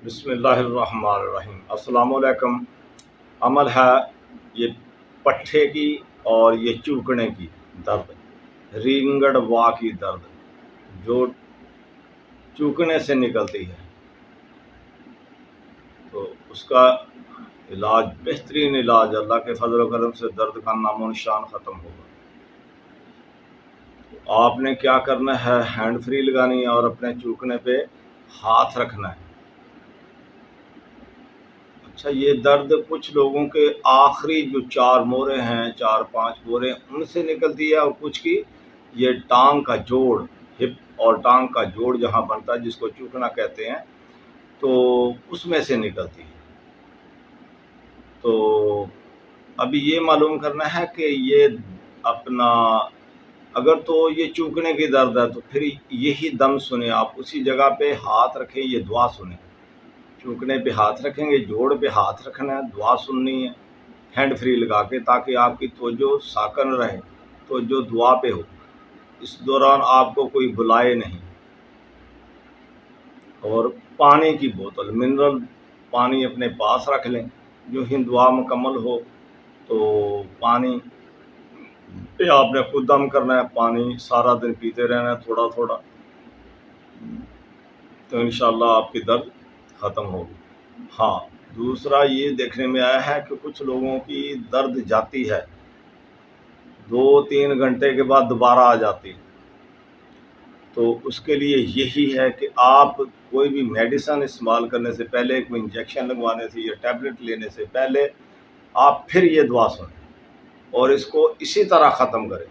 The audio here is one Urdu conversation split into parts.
بسم اللہ الرحمن الرحیم۔ السلام علیکم۔ عمل ہے یہ پٹھے کی اور یہ چوکنے کی درد، رینگڑ وا کی درد جو چوکنے سے نکلتی ہے، تو اس کا علاج، بہترین علاج، اللہ کے فضل و کرم سے درد کا نام و نشان ختم ہوگا۔ آپ نے کیا کرنا ہے، ہینڈ فری لگانی ہے اور اپنے چوکنے پہ ہاتھ رکھنا ہے۔ اچھا، یہ درد کچھ لوگوں کے آخری جو 4 مورے ہیں، 4-5 مورے، ان سے نکلتی ہے، اور کچھ کی یہ ٹانگ کا جوڑ، ہپ اور ٹانگ کا جوڑ جہاں بنتا ہے، جس کو چوکنا کہتے ہیں، تو اس میں سے نکلتی ہے۔ تو ابھی یہ معلوم کرنا ہے کہ یہ اپنا، اگر تو یہ چوکنے کی درد ہے تو پھر یہی دم سنیں آپ، اسی جگہ پہ ہاتھ رکھیں، یہ دعا سنیں۔ چوکنے پہ ہاتھ رکھیں گے، جوڑ پہ ہاتھ رکھنا ہے، دعا سننی ہے ہینڈ فری لگا کے، تاکہ آپ کی توجہ ساکن رہے، توجہ دعا پہ ہو، اس دوران آپ کو کوئی بلائے نہیں۔ اور پانی کی بوتل، منرل پانی اپنے پاس رکھ لیں، جو ہی دعا مکمل ہو تو پانی پہ آپ نے خود دم کرنا ہے، پانی سارا دن پیتے رہنا ہے تھوڑا تھوڑا، تو انشاءاللہ آپ کی درد ختم ہوگی۔ ہاں، دوسرا یہ دیکھنے میں آیا ہے کہ کچھ لوگوں کی درد جاتی ہے، 2-3 گھنٹے کے بعد دوبارہ آ جاتی ہے، تو اس کے لیے یہی ہے کہ آپ کوئی بھی میڈیسن استعمال کرنے سے پہلے، کوئی انجیکشن لگوانے سے یا ٹیبلٹ لینے سے پہلے، آپ پھر یہ دعا سنیں اور اس کو اسی طرح ختم کریں۔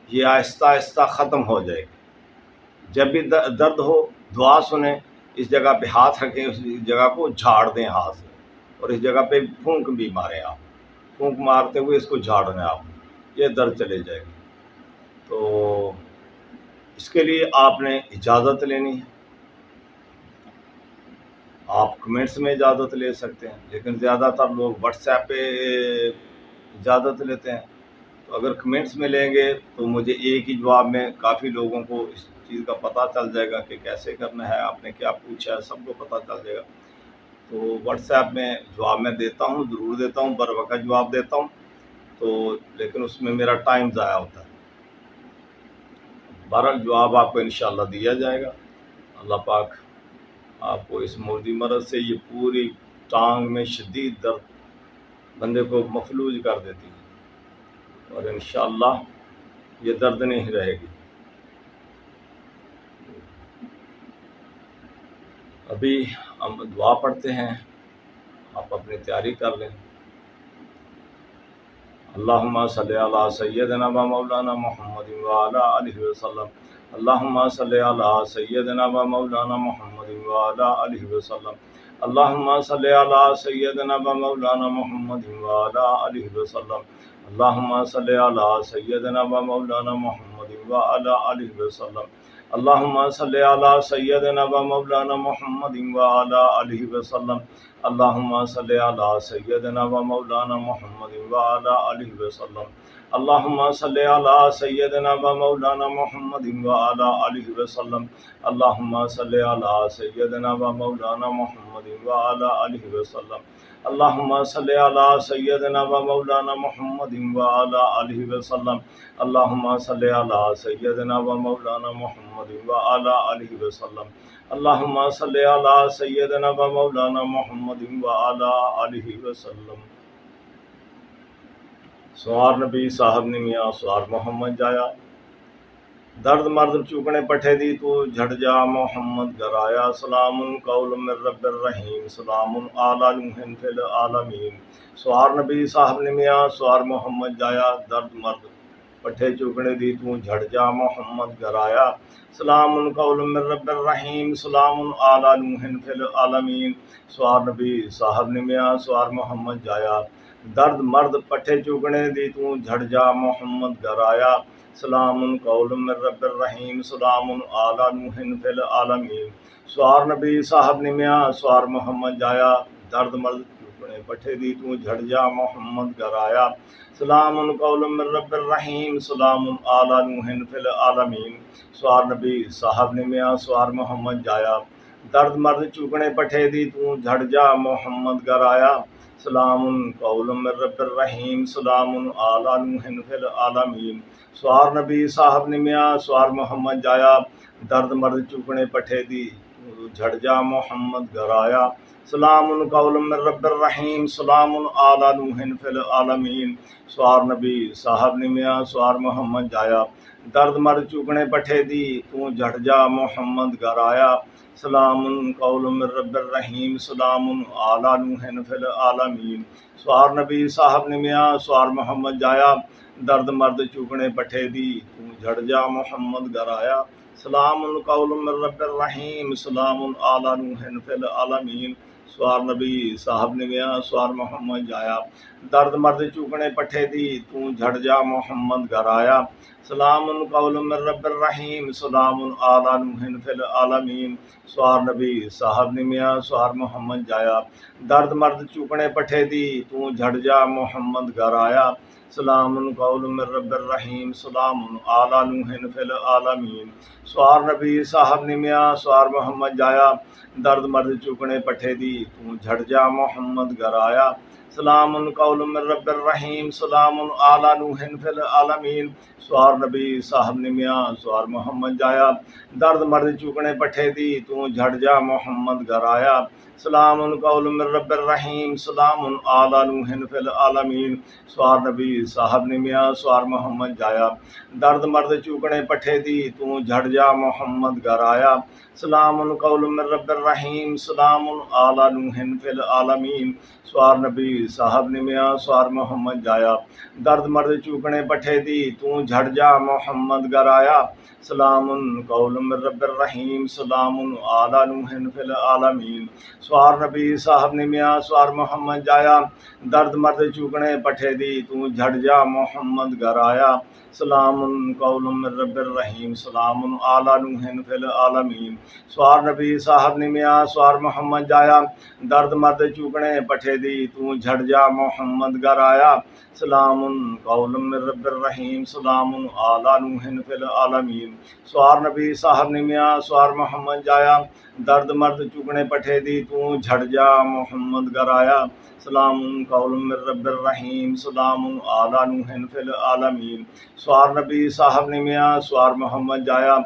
یہ آہستہ آہستہ ختم ہو جائے گی۔ جب بھی درد ہو، دعا سنیں، اس جگہ پہ ہاتھ رکھیں، اس جگہ کو جھاڑ دیں ہاتھ سے، اور اس جگہ پہ پھونک بھی ماریں، آپ پھونک مارتے ہوئے اس کو جھاڑنا آپ، یہ درد چلے جائے گی۔ تو اس کے لیے آپ نے اجازت لینی ہے، آپ کمنٹس میں اجازت لے سکتے ہیں، لیکن زیادہ تر لوگ واٹس ایپ پہ اجازت لیتے ہیں، تو اگر کمنٹس میں لیں گے تو مجھے ایک ہی جواب میں کافی لوگوں کو اس چیز کا پتہ چل جائے گا کہ کیسے کرنا ہے، آپ نے کیا پوچھا ہے، سب کو پتہ چل جائے گا۔ تو واٹس ایپ میں جواب میں دیتا ہوں، ضرور دیتا ہوں، بر وقت جواب دیتا ہوں، تو لیکن اس میں میرا ٹائم ضائع ہوتا ہے۔ بہرحال جواب آپ کو انشاءاللہ دیا جائے گا۔ اللہ پاک آپ کو اس موذی مرض سے، یہ پوری ٹانگ میں شدید درد بندے کو مفلوج کر دیتی ہے، اور انشاءاللہ یہ درد نہیں رہے گی۔ ابھی ہم دعا پڑھتے ہیں، آپ اپنی تیاری کر لیں۔ اللہم صلی علی سیدنا و مولانا محمد وعلی آلہ وسلم۔ اللہم صلی علی سیدنا و مولانا محمد وعلی آلہ وسلم۔ اللہم صلی علی سیدنا و مولانا محمد وعلی آلہ وسلم۔ اللہم صلی علی سیدنا و مولانا محمد وعلی آلہ وسلم۔ اللہم صلی علی سیدنا و مولانا محمد وعلی آلہ وسلم۔ اللہم صلی علی سیدنا و مولانا محمد وعلی آلہ وسلم۔ اللہم صلی علی سیدنا و مولانا محمد وعلی آلہ وسلم۔ اللہم صلی علی سیدنا و مولانا محمد وعلی آلہ وسلم۔ اللہم صلی علی سیدنا و مولانا محمد وعلی آلہ وسلم۔ اللہم صلی علی سیدنا و مولانا محمد وعلی آلہ وسلم۔ اللہم صلی علی سیدنا و مولانا محمد وعلی آلہ وسلم۔ سوار نبی صاحب نے میاں سوار محمد جایا، درد مرد چوکنے پٹھے دی تو جھڑ جا محمد گرایا، سلام قول من رب الرحیم، سلام علی نوح فی العالمین۔ سوار نبی صاحب نے میاں سوار محمد جایا، درد مرد پٹھے چوکنے دی تو جھڑ جا محمد گرایا، سلام قول من رب الرحیم، سلام علی نوح فی العالمین۔ سوار نبی صاحب نے میاں سوار محمد جایا، درد مرد پٹھے چوکنے دی تو جھڑ جا محمد گرایا، سلام قول من رب الرحیم، سلام علی نوح فی العالمین۔ سوار نبی صاحب نے میاں سوار محمد جایا، درد مرد چوکنے پٹھے دی تو جھڑ جا محمد گرایا، سلام قول من رب الرحیم، سلام علی نوح فی العالمین۔ سوار نبی صاحب نے میاں سوار محمد جایا، درد مرد چکنے پٹھے دی تو جھڑ جا محمد گر آیا سلام قول من رب الرحیم سلام علی نوح فی العالمین سوار نبی صاحب نمیا سوار محمد جایا درد مرد چکنے پٹھے دی تو جھڑ جا محمد گر آیا سلام قول من رب الرحیم سلام علی نوح فی العالمین سوار نبی صاحب نمیا سوار محمد جایا درد مرد چکنے پٹھے دی تو جھڑ جا محمد گر آیا سلام قول من رب الرحیم سلام علی نوح فی العالمین سوار نبی صاحب نمیا سوار محمد جایا درد مرد چکنے پٹھے دی تو جھڑ جا محمد گر آیا سلام قول من رب الرحیم سلام علی نوح فی العالمین سوار نبی صاحب نمیا سوار محمد جایا درد مرد چکنے پٹھے دی تو جھڑ جا محمد گر آیا سلام قول من رب الرحیم سلام علی نوح فی العالمین سوار نبی صاحب نمیا سوار محمد جایا درد مرد چکنے پٹھے دی تو جھڑ جا محمد گر آیا سلام قول من رب الرحیم سلام علی نوح فی العالمین سوار نبی صاحب نمیا سوار محمد جایا درد مرد چکنے پٹھے دی تو جھڑ جا محمد گر آیا سلام قول من رب الرحیم سلام علی نوح فی العالمین سوار نبی صاحب نمیا سوار محمد جایا درد مرد چکنے پٹھے دی تو جھڑ جا محمد گر آیا سلام قول من رب الرحیم سلام علی نوح فی العالمین سوار نبی صاحب نمیا سوار محمد جایا درد مرد چکنے پٹھے دی تو جھڑ جا محمد گر آیا سلام قول من رب الرحیم سلام علی نوح فی العالمین سوار نبی صاحب نمیا سوار محمد جایا درد مرد چکنے پٹھے دی تو جھڑ جا محمد گر آیا سلام قول من رب الرحیم سلام علی نوح فی العالمین سوار نبی صاحب نمیا سوار محمد جایا درد مرد چکنے پٹھے دی تو جھڑ جا محمد گر آیا سلام قول من رب الرحیم سلام علی نوح فی العالمین سوار نبی صاحب نمیا سوار محمد جایا درد مرد چکنے پٹھے دی تو جھڑ جا محمد گر آیا سلام قول من رب الرحیم سلام علی نوح فی العالمین سوار نبی صاحب نمیا سوار محمد جایا درد مرد چکنے پٹھے دی تو جھڑ جا محمد گر آیا سلام قول من رب الرحیم سلام علی نوح فی العالمین سوار نبی صاحب نمیا سوار محمد جایا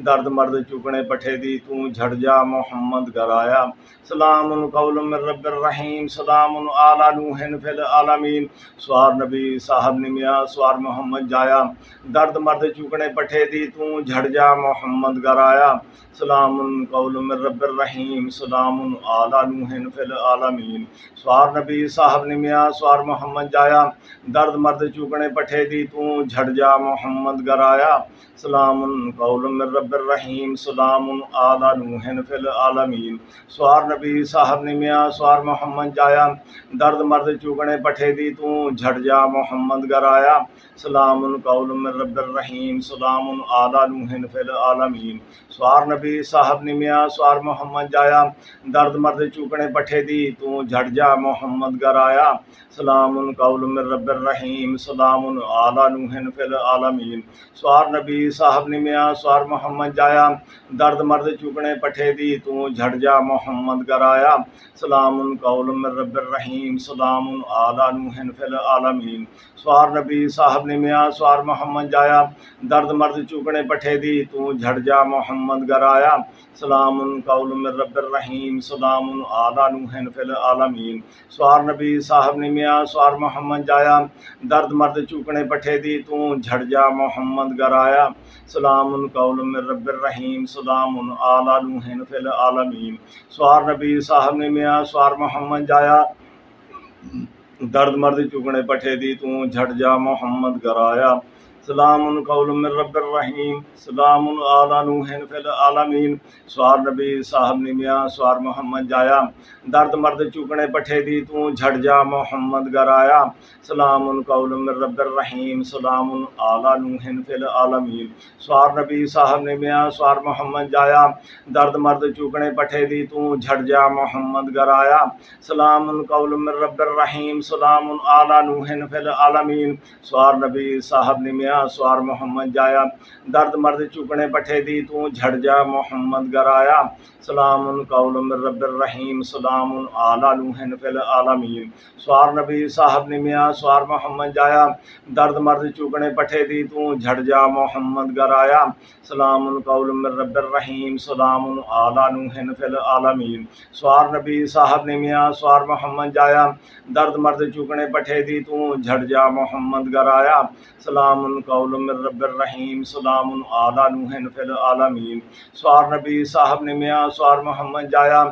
درد مرد چکنے پٹھے دی تو جھڑ جا محمد گر آیا سلام قول من رب الرحیم سلام علی نوح فی العالمین سوار نبی صاحب نمیا سوار محمد جایا درد مرد چکنے پٹھے دی تو جھڑ جا محمد گر آیا سلام قول من رب الرحیم سلام علی نوح فی العالمین سوار نبی صاحب نمیا سوار محمد جایا درد مرد چکنے پٹھے دی تو جھڑ جا محمد گر آیا سلام قول من رب الرحیم سلام علی نوح فی العالمین سوار نبی صاحب نمیا سوار محمد جایا درد مرد چکنے پٹھے دی تو جھڑ جا محمد گر آیا سلام قول من رب الرحیم سلام علی نوح فی العالمین سوار نبی صاحب نمیا سوار محمد جایا درد مرد چکنے پٹھے دی تو جھڑ جا محمد گر آیا سلام قول من رب الرحیم سلام علی نوح فی العالمین سوار نبی صاحب نمیا سوار محمد جایا درد مرد چکنے پٹھے دی تو جھڑ جا محمد گر آیا سلام قول من رب الرحیم سلام علی نوح فی العالمین سوار نبی صاحب نمیا سوار محمد جایا درد مرد چکنے پٹھے دی تو جھڑ جا محمد گر آیا سلام قول من رب الرحیم سلام علی نوح فی العالمین سوار نبی صاحب نمیا سوار محمد جایا درد مرد چکنے پٹھے دی تو جھڑ جا محمد گر آیا سلام قول من رب الرحیم سلام علی نوح فی العالمین سوار نبی صاحب نمیا سوار محمد جایا درد مرد چکنے پٹھے دی تو جھڑ جا محمد گر آیا سلام قول من رب الرحیم سلام علی نوح فی العالمین سوار نبی صاحب نمیا سوار محمد جایا درد مرد چکنے پٹھے دی تو جھڑ جا محمد گر آیا سلام قول من رب الرحیم سلام علی نوح فی العالمین سوار نبی صاحب نمیا سوار محمد جایا درد مرد چکنے پٹھے دی تو جھڑ جا محمد گر آیا سلام قول من رب الرحیم سلام علی نوح فی العالمین سوار نبی صاحب نمیا نمیا سوار محمد جایا درد مرد چکنے پٹھے دی تو جھڑ جا محمد گرایا سلام قول من رب الرحیم سلام علی نوح فی العالمین سوار نبی صاحب نمیا سوار محمد جایا درد مرد چکنے پٹھے دی تو جھڑ جا محمد گرایا سلام قول من رب الرحیم سلام علی نوح فی العالمین سوار نبی صاحب نمیا سوار محمد جایا درد مرد چکنے پٹھے دی تو جھڑ جا محمد گرایا سلام قول من رب الرحیم سلام علی نوح فی العالمین سوار نبی صاحب نمیا سوار محمد جایا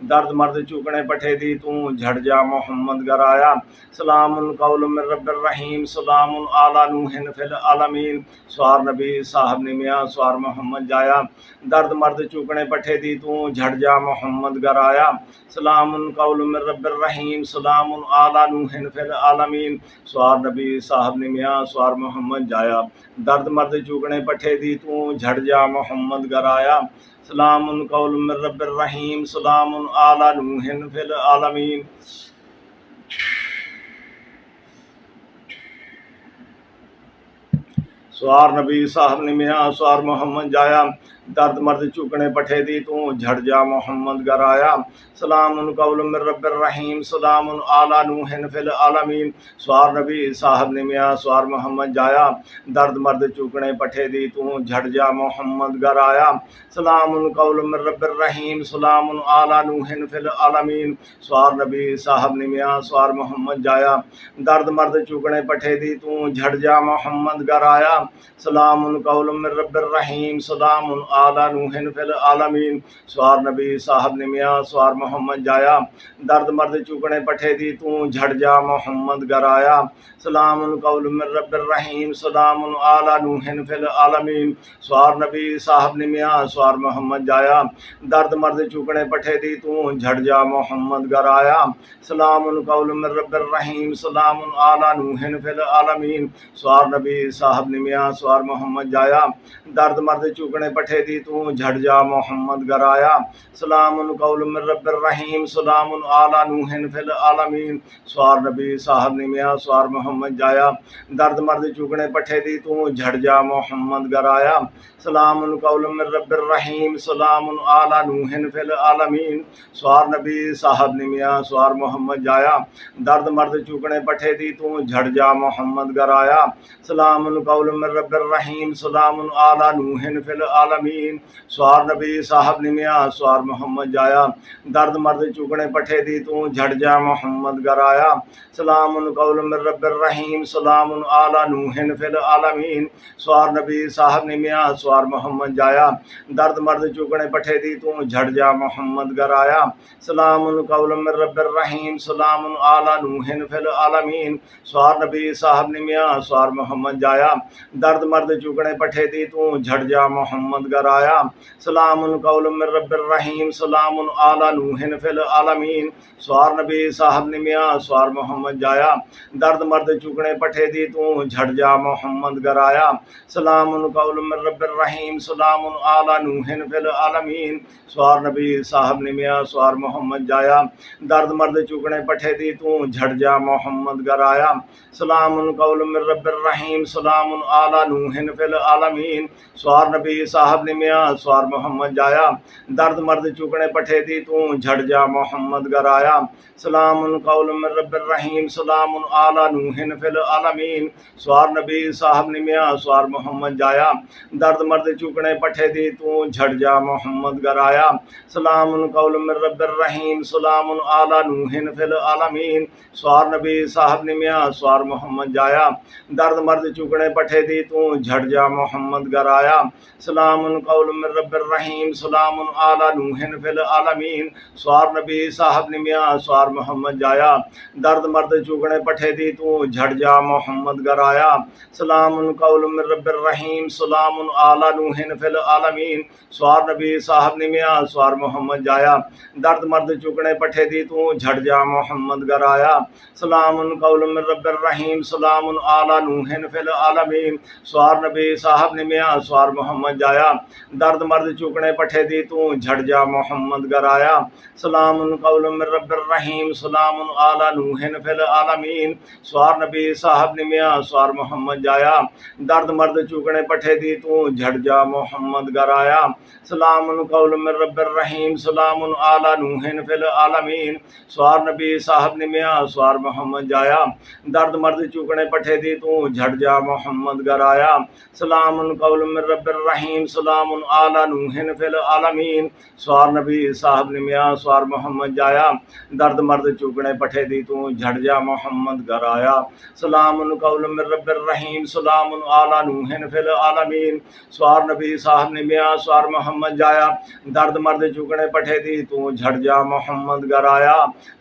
درد مرد چکنے پٹھے دی تو جھڑ جا محمد گرایا سلام قول من رب الرحیم سلام علی نوح فی العالمین سوار نبی صاحب نمیا سوار محمد جایا درد مرد چکنے پٹھے دی تو جھڑ جا محمد گرایا سلام قول من رب الرحیم سلام علی نوح فی العالمین سوار نبی صاحب نمیا سوار محمد جایا درد مرد چکنے پٹھے دی تو جھڑ جا محمد گرایا سلام قول من رب الرحیم سلام علی نوح فی العالمین سوار نبی صاحب نمیا سوار محمد جایا درد مرد چکنے پٹھے دی تو جھڑ جا محمد گرایا سلام قول من رب الرحیم سلام علی نوح فی العالمین سوار نبی صاحب نمیا سوار محمد جایا درد مرد چکنے پٹھے دی تو جھڑ جا محمد گرایا سلام قول من رب الرحیم سلام علی نوح فی العالمین سوار نبی صاحب نمیا سوار محمد جایا درد مرد چکنے پٹھے دی تو جھڑ جا محمد گرایا سلام قول من رب الرحیم سلام علی نوح فی العالمین سوار نبی صاحب نمیا سوار محمد جایا درد مرد چکنے پٹھے دی تو جھڑ جا محمد گرایا سلام قول من رب الرحیم سلام علی نوح فی العالمین سوار نبی صاحب نمیا سوار محمد جایا درد مرد چکنے پٹھے دی تو جھڑ جا محمد گرایا سلام قول من رب الرحیم سلام علی نوح فی العالمین سوار نبی صاحب نمیا سوار محمد جایا درد مرد چکنے پٹھے دی تو جھڑ جا محمد گرایا سلام قول من رب الرحیم سلام علی نوح فی العالمین سوار نبی صاحب نمیا سوار محمد جایا درد مرد چکنے پٹھے دی تو جھڑ جا محمد گرایا سلام قول من رب الرحیم سلام علی نوح فی العالمین سوار نبی صاحب نمیا سوار محمد جایا درد مرد چکنے پٹھے دی تو جھڑ جا محمد گرایا سلام قول من رب الرحیم سلام علی نوح فی العالمین سوار نبی صاحب نمیا سوار محمد جایا درد مرد چکنے پٹھے دی تو جھڑ جا محمد گرایا سلام قول من رب الرحیم سلام علی نوح فی العالمین سوار نبی صاحب نمیا سوار محمد جایا درد مرد چکنے پٹھے دی تو جھڑ جا محمد گرایا سلام قول من رب الرحیم سلام علی نوح فی العالمین سوار نبی صاحب نمیا سوار محمد جایا درد مرد چکنے پٹھے دی تو جھڑ جا محمد گرایا سلام قول من رب الرحیم سلام علی نوح فی العالمین سوار نبی صاحب نمیا سوار محمد جایا درد مرد چکنے پٹھے دی تو جھڑ جا محمد گرایا سلام قول من رب الرحیم سلام علی نوح فی العالمین سوار نبی صاحب نمیا سوار محمد جایا درد مرد چکنے پٹھے دی تو جھڑ جا محمد گرایا سلام قول من رب الرحیم سلام علی نوح فی العالمین سوار نبی صاحب نمیا سوار محمد جایا درد مرد چکنے پٹھے دی تو جھڑ جا محمد گرایا سلام قول من رب الرحیم سلام علی نوح فی العالمین سوار نبی صاحب نمیا سوار محمد جایا درد مرد چکنے پٹھے دی تو جھڑ جا محمد گرایا سلام قول من رب الرحیم سلام علی نوح فی العالمین سوار نبی صاحب نمیا سوار محمد جایا درد مرد چکنے پٹھے دی تو جھڑ جا محمد گرایا سلام قول من رب الرحیم سلام علی نوح فی العالمین سوار نبی صاحب نمیا سوار محمد جایا درد مرد چکنے پٹھے دی تو جھڑ جا محمد گرایا سلام قول من رب الرحیم سلام علی نوح فی العالمین سوار نبی صاحب نمیا سوار محمد جایا درد مرد چکنے پٹھے دی تو جھڑ جا محمد گرایا سلام قول من رب الرحیم سلام علی نوح فی العالمین سوار نبی صاحب نمیا سوار محمد جایا درد مرد چکنے پٹھے دی تو جھڑ جا محمد گر آیا سلام قول من رب الرحیم سلام علی نوح فی العالمین سوار نبی صاحب نے میاں سوار محمد جایا درد مرد چکنے پٹھے دی تو جھڑ جا محمد گر آیا سلام قول من رب الرحیم سلام علی نوح فی العالمین سوار نبی صاحب نے میاں سوار محمد جایا درد مرد چکنے پٹھے دی تو جھڑ جا محمد گر آیا سلام قول من رب الرحیم سلام علی نوح فی العالمین سوار نبی صاحب نے میاں سوار محمد جایا درد مرد چکنے پٹھے دی تو جھڑ جا محمد گر آیا سلام قول من رب الرحیم سلام علی نوح فی العالمین سوار نبی صاحب نے میاں سوار محمد جایا درد مرد چکنے پٹھے دی تو جھڑ جا محمد گر آیا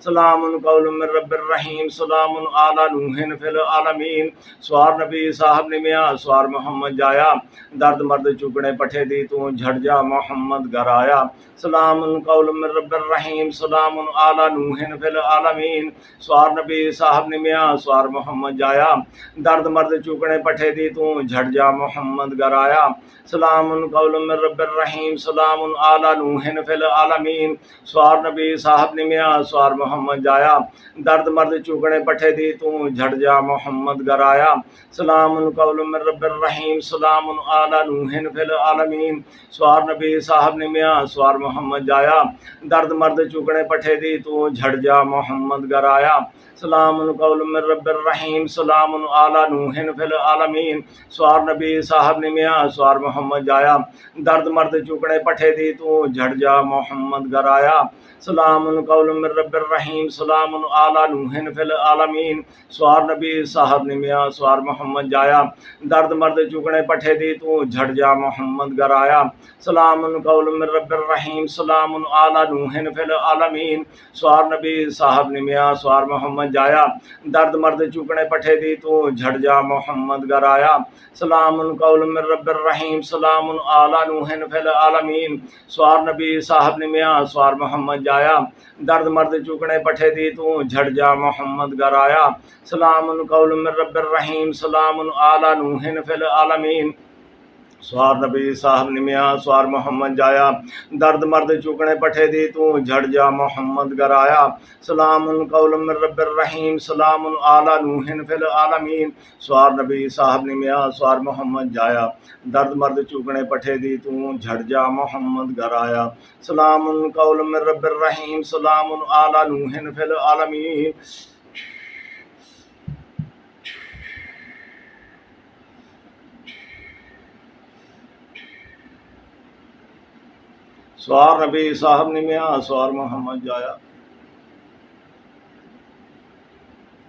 سلام قول من رب الرحیم سلام علی نوح فی العالمین سوار نبی صاحب نے میاں سوار محمد جایا درد مرد چکنے پٹھے دی تو جھڑ جا محمد گر آیا سلام قول من رب الرحیم سلام علی نوح فی العالمین سوار نبی صاحب نے میاں سوار محمد جایا درد مرد چکنے پٹھے دی تو جھڑ جا محمد گر آیا سلام قول من رب الرحیم سلام علی نوح فی العالمین سوار نبی صاحب نے میاں سوار محمد جایا درد مرد چکنے پٹھے دی تو جھڑ جا محمد گر آیا سلام قول من رب الرحیم سلام علی نوح فی العالمین سوار نبی صاحب نے میاں سوار محمد جایا درد مرد چکنے پٹھے دی تو جھڑ جا محمد گر آیا سلام قول من رب الرحیم سلام علی نوح فی العالمین سوار نبی صاحب نے میاں سوار محمد جایا درد مرد چکنے پٹھے دی تو جھڑ جا محمد گر آیا سلام قول من رب الرحیم سلام علی نوح فی العالمین سوار نبی صاحب نے میاں سوار محمد جایا درد مرد چکنے پٹھے دی تو جھڑ جا محمد گر آیا سلام قول من رب الرحیم سلام علی نوح فی العالمین سوار نبی صاحب نے میاں سوار محمد جایا درد مرد چکنے پٹھے دی تو جھڑ جا محمد گر آیا سلام قول من رب الرحیم سلام علی نوح فی العالمین سوار نبی صاحب نے میاں سوار محمد جایا درد مرد چکنے پٹھے دی تو جھڑ جا محمد گر آیا سلام قول من رب الرحیم سلام علی نوح فی العالمین سوار نبی صاحب نے میاں سوار محمد جایا درد مرد چکنے پٹھے دی تو جھڑ جا محمد گر آیا سلام قول من رب الرحیم سلام علی نوح فی العالمین سوار نبی صاحب نے میاں سوار محمد جایا درد مرد چکنے پٹھے دی تو جھڑ جا محمد گر آیا سلام قول من رب الرحیم سلام علی نوح فی العالمین سوار نبی صاحب نے میاں سوار محمد جایا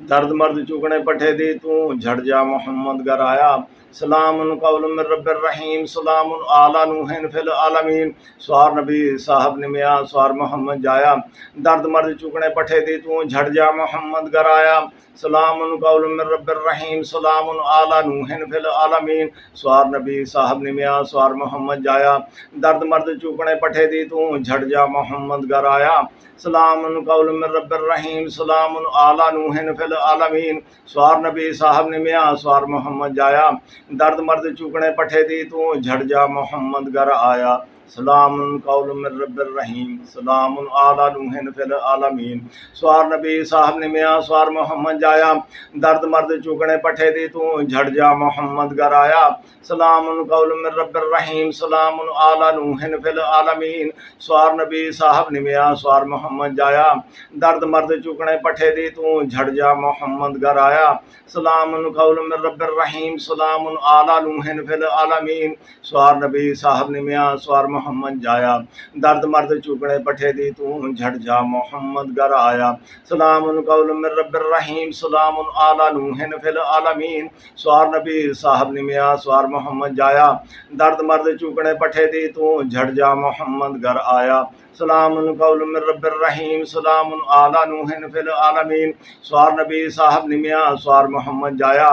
درد مرد چکنے پٹھے دی تو جھڑ جا محمد گر آیا سلام قول من رب الرحیم سلام علی نوح فی العالمین سوار نبی صاحب نے میاں سوار محمد جایا درد مرد چکنے پٹھے دی تو جھڑ جا محمد گر آیا سلام قول من رب الرحیم سلام علی نوح فی العالمین سوار نبی صاحب نے میاں سوار محمد جایا درد مرد چکنے پٹھے دی تو جھڑ جا محمد گر آیا سلام قول من رب الرحیم سلام علی نوح فی العالمین سوار نبی صاحب نے میاں سوار محمد جایا درد مرد چکنے پٹھے دی تو جھڑ جا محمد گر آیا سلام قول من رب الرحیم سلام علی نوح فی العالمین سوار نبی صاحب نے میاں سوار محمد جایا درد مرد چکنے پٹھے دی تو جھڑ جا محمد گر آیا سلام قول من رب الرحیم سلام علی نوح فی العالمین سوار نبی صاحب نے میاں سوار محمد جایا درد مرد چکنے پٹھے دی تو جھڑ جا محمد گر آیا سلام قول من رب الرحیم سلام علی نوح فی العالمین سوار نبی صاحب نے میاں سوار محمد جایا درد مرد چکنے پٹھے دی تو جھڑ جا محمد گر آیا سلام قول من رب الرحیم سلام علی نوح فی العالمین سوار نبی صاحب نے میاں سوار محمد جایا درد مرد چکنے پٹھے دی تو جھڑ جا محمد گر آیا سلام قول من رب الرحیم سلام علی نوح فی العالمین سوار نبی صاحب نمیا سوار محمد جایا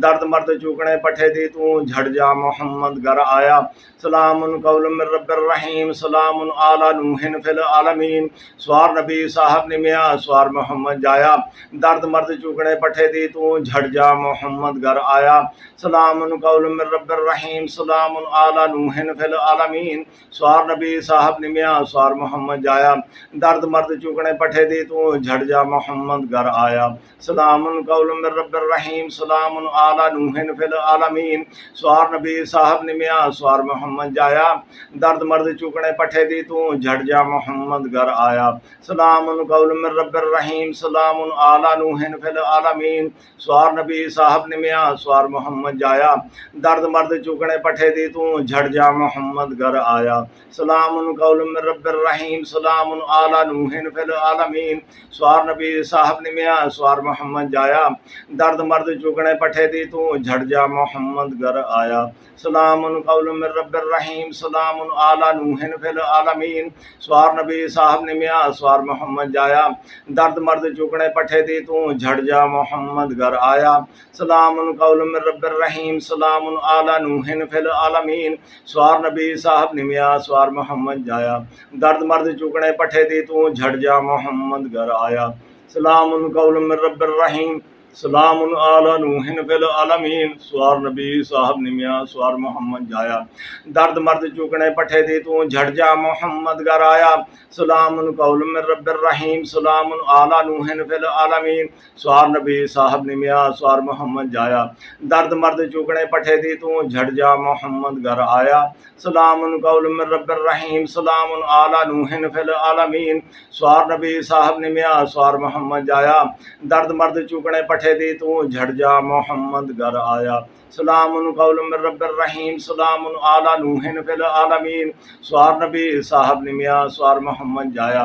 درد مرد چوکنے پٹھے دی تو جھڑ جا محمد گھر آیا سلام قول من رب الرحیم سلام علی نوح فی العالمین سوار نبی صاحب نمیا سوار محمد جایا درد مرد چوکنے پٹھے دی تو جھڑ جا محمد گھر آیا سلام قول من رب الرحیم سلام علی نوح فی العالمین سوار نبی صاحب نمیا سوار محمد جایا درد مرد چوکنے پٹھے دی تو جھڑ جا محمد گھر آیا سلام قول من رب الرحیم سلام علی نوح فی العالمین سوار نبی صاحب نمیا سوار محمد جایا درد مرد چوکنے پٹھے دی تو جھڑ جا محمد گھر آیا سلام قول من رب الرحیم سلام علی نوح فی العالمین سوار نبی صاحب نمیا سوار محمد جایا درد مرد چوکنے پٹھے دی تو جھڑ جا محمد گھر آیا سلام قول من رب الرحیم سلام علی نوح فی العالمین سوار نبی صاحب نمیا سوار محمد جایا درد مرد چوکنے پٹھے دی تو جھڑ جا محمد گھر آیا سلام قول من رب الرحیم سلام علی نوح فی العالمین سوار نبی صاحب نمیا سوار محمد جایا درد مرد چوکنے پٹھے دی تو جھڑ جا محمد گھر آیا سلام قول من رب الرحیم سلام علی نوح فی العالمین سوار نبی صاحب نمیا سوار محمد جایا درد مرد چوکنے پٹھے دی تو جھڑ جا محمد گھر آیا سلام قول من رب الرحیم سلام علی نوح فی العالمین سوار نبی صاحب نمیا سوار محمد جایا درد مرد چوکنے پٹھے دی تو جھڑ جا محمد گھر آیا سلام قول من رب الرحیم سلام علی نوح فی العالمین سوار نبی صاحب نمیا سوار محمد جایا درد مرد چوکنے پٹھے دی تو جھڑ جا محمد گھر آیا سلام قول من رب الرحیم سلام علی نوح فی العالمین سوار نبی صاحب نمیا سوار محمد جایا درد مرد چوکنے پٹھے دی تو جھڑ جا محمد گھر آیا سلام قول من رب الرحیم سلام علی نوح فی العالمین سوار نبی صاحب نمیا سوار محمد جایا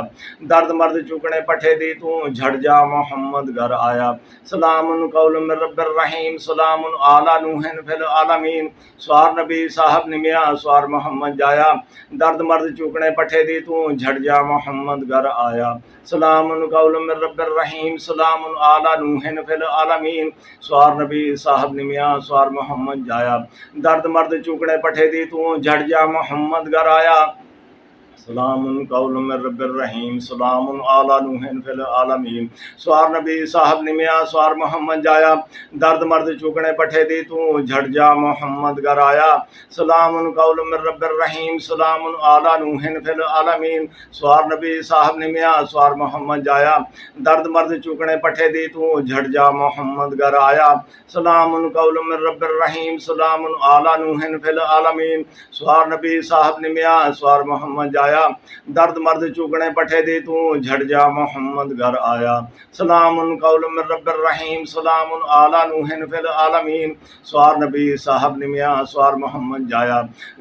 درد مرد چوکنے پٹھے دی تو جھڑ جا محمد گھر آیا سلام قول من رب الرحیم سلام علی نوح فی العالمین سوار نبی صاحب نمیا سوار محمد جایا درد مرد چوکنے پٹھے دی تو جھڑ جا محمد گھر آیا سلام قول من رب الرحیم سلام علی نوح فی العالمین سوار نبی صاحب نمیا سوار محمد جایا درد مرد چوکنے پٹھے دی تو جھڑ جا محمد گھر آیا سلام قول من رب الرحیم سلام علی نوح فی العالمین سوار نبی صاحب نمیا سوار محمد جایا درد مرد چوکنے پٹھے دی تو جھڑ جا محمد گھر آیا سلام قول من رب الرحیم سلام علی نوح فی العالمین سوار نبی صاحب نمیا سوار محمد جایا درد مرد چوکنے پٹھے دی تو جھڑ جا محمد گھر آیا سلام قول من رب الرحیم سلام علی نوح فی العالمین سوار نبی صاحب نمیا سوار محمد جایا درد مرد چوکنے پٹھے دی تو جھڑ جا محمد گھر آیا سلام قول من رب الرحیم سلام علی نوح فی العالمین سوار نبی صاحب نمیا سوار محمد جایا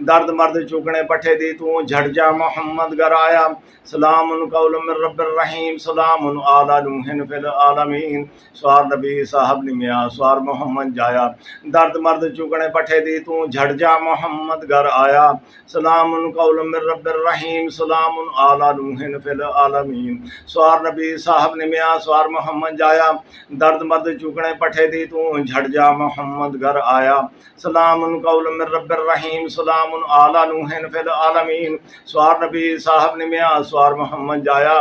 درد مرد چوکنے پٹھے دی تو جھڑ جا محمد گھر آیا سلام قول من رب الرحیم سلام علی نوح فی العالمین سوار نبی صاحب نمیا سوار محمد جایا درد مرد چوکنے پٹھے دی تو جھڑ جا محمد گھر آیا سلام قول من رب الرحیم سلام علی نوح فی العالمین سوار نبی صاحب نمیا سوار محمد جایا درد مرد چوکنے پٹھے دی تو جھڑ جا محمد گھر آیا سلام قول من رب الرحیم سلام علی نوح فی العالمین سوار نبی صاحب نمیا سوار محمد جایا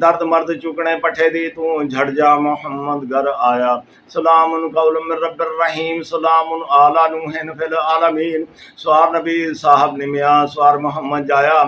درد مرد چوکنے پٹھے دی تو جھڑ جا محمد گھر آیا سلام قول من رب الرحیم سلام علی نوح فی العالمین سوار نبی صاحب نمیا سوار محمد جایا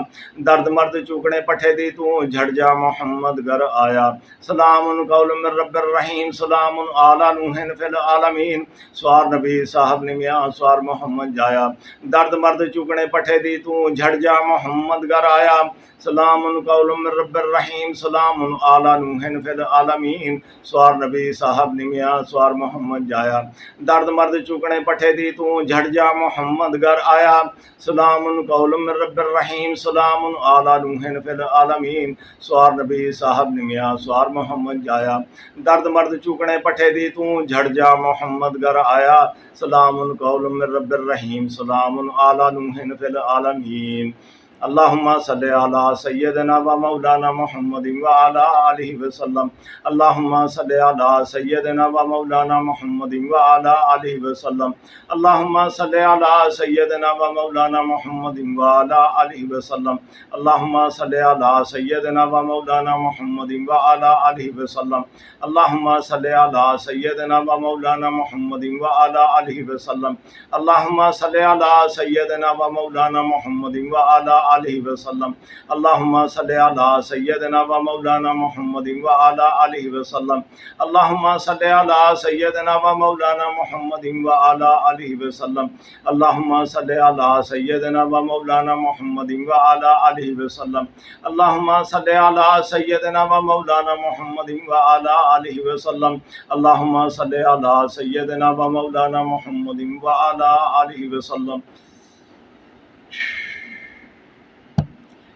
درد مرد چوکنے پٹھے دی تو جھڑ جا محمد گھر آیا سلام قول من رب الرحیم سلام علی نوح فی العالمین سوار نبی صاحب نمیا سوار محمد جایا درد مرد چوکنے پٹھے دی تو جھڑ جا محمد گھر آیا سلام قول من رب الرحیم سلام علی نوح فی العالمین سوار نبی صاحب نمیا سوار محمد جایا درد مرد چوکنے پٹھے دی تو جھڑ جا محمد گھر آیا سلام قول من رب الرحیم سلام علی نوح فی العالمین سوار نبی صاحب نمیا سوار محمد جایا درد مرد چوکنے پٹھے دی تو جھڑ جا محمد گھر آیا سلام قول من رب الرحیم سلام علی نوح فی العالمین اللہم صلی علی سیدنا و مولانا محمد وعلی آلہ وسلم اللہم صلی علی سیدنا و مولانا محمد وعلی آلہ وسلم اللہم صلی علی سیدنا و مولانا محمد وعلی آلہ وسلم اللہم صلی علی سیدنا و مولانا محمد وعلی آلہ وسلم اللہم صلی علی سیدنا و مولانا محمد وعلی آلہ وسلم اللہم صلی علی سیدنا و مولانا محمد وعلی آلہ وسلم اللہم صلی علی سیدنا و مولانا محمد وعلی آلہ وسلم اللہم صلی علی سیدنا و مولانا محمد وعلی آلہ وسلم اللہم صلی علی سیدنا و مولانا محمد وعلی آلہ وسلم اللہم صلی علی سیدنا و مولانا محمد وعلی آلہ وسلم اللہم صلی علی سیدنا و مولانا محمد وعلی آلہ وسلم۔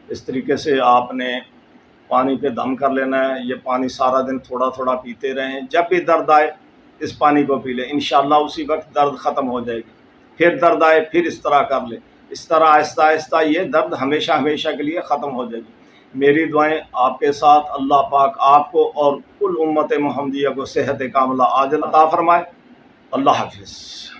اس طریقے سے آپ نے پانی پہ دم کر لینا ہے۔ یہ پانی سارا دن تھوڑا تھوڑا پیتے رہیں، جب بھی درد آئے اس پانی کو پی لیں، انشاءاللہ اسی وقت درد ختم ہو جائے گی۔ پھر درد آئے پھر اس طرح کر لیں، اس طرح آہستہ آہستہ یہ درد ہمیشہ ہمیشہ کے لیے ختم ہو جائے گی۔ میری دعائیں آپ کے ساتھ، اللہ پاک آپ کو اور کل امت محمدیہ کو صحت کاملہ عاجل عطا فرمائے۔ اللہ حافظ۔